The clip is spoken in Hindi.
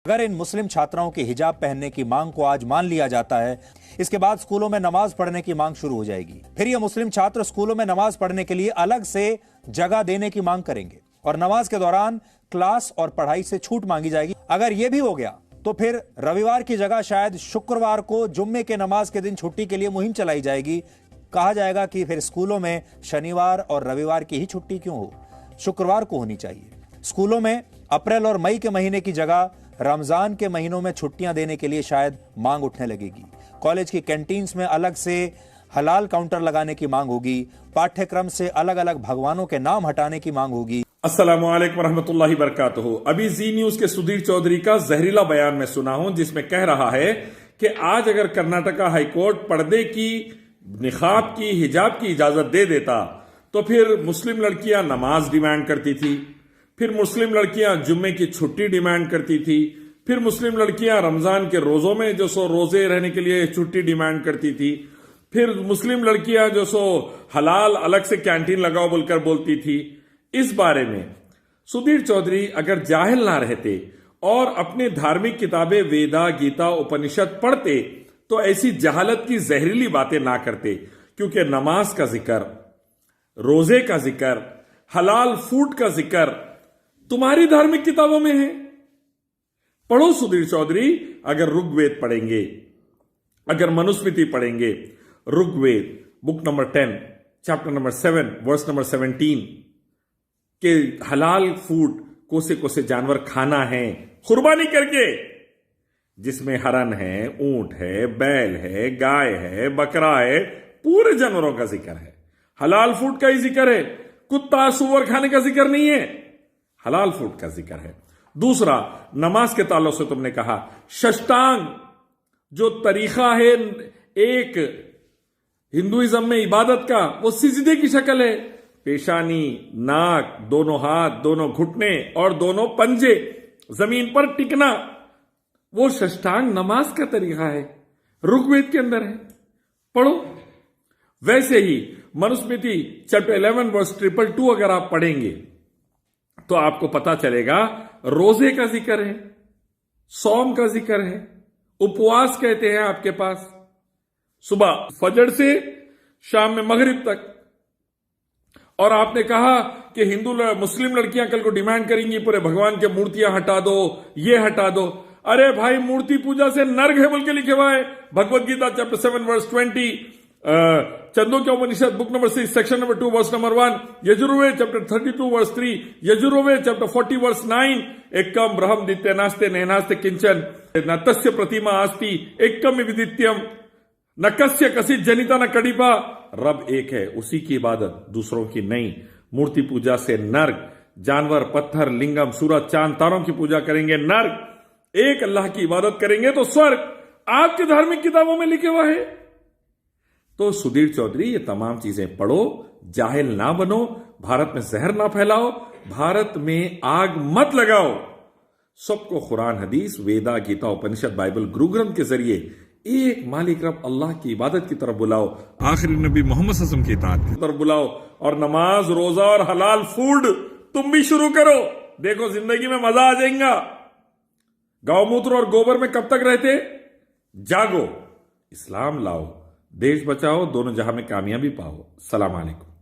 अगर इन मुस्लिम छात्राओं के हिजाब पहनने की मांग को आज मान लिया जाता है, इसके बाद स्कूलों में नमाज पढ़ने की मांग शुरू हो जाएगी। फिर ये मुस्लिम छात्र स्कूलों में नमाज पढ़ने के लिए अलग से जगह देने की मांग करेंगे और नमाज के दौरान क्लास और पढ़ाई से छूट मांगी जाएगी। अगर यह भी हो गया तो फिर रविवार की जगह शायद शुक्रवार को जुम्मे के नमाज के दिन छुट्टी के लिए मुहिम चलाई जाएगी। कहा जाएगा कि फिर स्कूलों में शनिवार और रविवार की ही छुट्टी क्यों हो, शुक्रवार को होनी चाहिए। स्कूलों में अप्रैल और मई के महीने की जगह रमजान के महीनों में छुट्टियां देने के लिए शायद मांग उठने लगेगी। कॉलेज की कैंटीन्स में अलग से हलाल काउंटर लगाने की मांग होगी। पाठ्यक्रम से अलग अलग भगवानों के नाम हटाने की मांग होगी। अस्सलामु अलैकुम रहमतुल्लाहि बरकातुहू। अभी जी न्यूज के सुधीर चौधरी का जहरीला बयान मैं सुना हूं, जिसमें कह रहा है कि आज अगर कर्नाटका हाईकोर्ट पर्दे की, निकाब की, हिजाब की इजाजत दे देता तो फिर मुस्लिम लड़कियां नमाज डिमांड करती थी, फिर मुस्लिम लड़कियां जुम्मे की छुट्टी डिमांड करती थी, फिर मुस्लिम लड़कियां रमजान के रोजों में जो सो रोजे रहने के लिए छुट्टी डिमांड करती थी, फिर मुस्लिम लड़कियां जो सो हलाल अलग से कैंटीन लगाओ बोलकर बोलती थी। इस बारे में सुधीर चौधरी अगर जाहिल ना रहते और अपने धार्मिक किताबें वेदा, गीता, उपनिषद पढ़ते तो ऐसी जहालत की जहरीली बातें ना करते, क्योंकि नमाज का जिक्र, रोजे का जिक्र, हलाल फूड का जिक्र तुम्हारी धार्मिक किताबों में है। पढ़ो सुधीर चौधरी। अगर ऋग्वेद पढ़ेंगे, अगर मनुस्मृति पढ़ेंगे, Rigveda book number 10 chapter number 7 verse number 17 के हलाल फूड कोसे कोसे जानवर खाना है कुर्बानी करके, जिसमें हरन है, ऊंट है, बैल है, गाय है, बकरा है, पूरे जानवरों का जिक्र है। हलाल फूड का ही जिक्र है, कुत्ता सूअर खाने का जिक्र नहीं है, हलाल फूड का जिक्र है। दूसरा, नमाज के ताल्लुक से तुमने कहा षष्टांग जो तरीका है एक हिंदुइज्म में इबादत का, वो सिजदे की शक्ल है। पेशानी, नाक, दोनों हाथ, दोनों घुटने और दोनों पंजे जमीन पर टिकना, वो षष्टांग नमाज का तरीका है, ऋग्वेद के अंदर है, पढ़ो। वैसे ही मनुस्मृति चैप्टर 11 वर्स 222 अगर आप पढ़ेंगे तो आपको पता चलेगा रोजे का जिक्र है, सौम का जिक्र है, उपवास कहते हैं आपके पास, सुबह फजर से शाम में मगरिब तक। और आपने कहा कि मुस्लिम लड़कियां कल को डिमांड करेंगी पूरे भगवान के मूर्तियां हटा दो, ये हटा दो। अरे भाई, मूर्ति पूजा से नर्क है बोल के लिखे हुआ है Bhagavad Gita chapter 7 verse 20, Chandogya Upanishad book number 6 section number 2 verse number 1, Yajurveda chapter 32 verse 3, Yajurveda chapter 40 verse 9, एकम ब्रह्म दित्य नास्ते नैनास्ते किंचन न तस्य प्रतिमा आस्ति एकम विदित्यम न कस्य कसित जनिता न कड़िपा। रब एक है, उसी की इबादत, दूसरों की नहीं। मूर्ति पूजा से नर्क, जानवर, पत्थर, लिंगम, सूरज, चांद, तारों की पूजा करेंगे नर्क, एक अल्लाह की इबादत करेंगे तो स्वर्ग, आपकी धार्मिक किताबों में लिखे हुआ है। तो सुधीर चौधरी, ये तमाम चीजें पढ़ो, जाहिल ना बनो, भारत में जहर ना फैलाओ, भारत में आग मत लगाओ। सबको कुरान, हदीस, वेदा, गीता, उपनिषद, बाइबल, गुरु ग्रंथ के जरिए एक मालिक रब अल्लाह की इबादत की तरफ बुलाओ, आखिरी नबी मोहम्मद सल्लल्लाहु अलैहि वसल्लम की इताअत की तरफ बुलाओ, और नमाज, रोजा और हलाल फूड तुम भी शुरू करो। देखो जिंदगी में मजा आ जाएगा। गौमूत्र और गोबर में कब तक रहते? जागो, इस्लाम लाओ, देश बचाओ, दोनों जहां में कामयाबी पाओ। सलाम अलैकुम।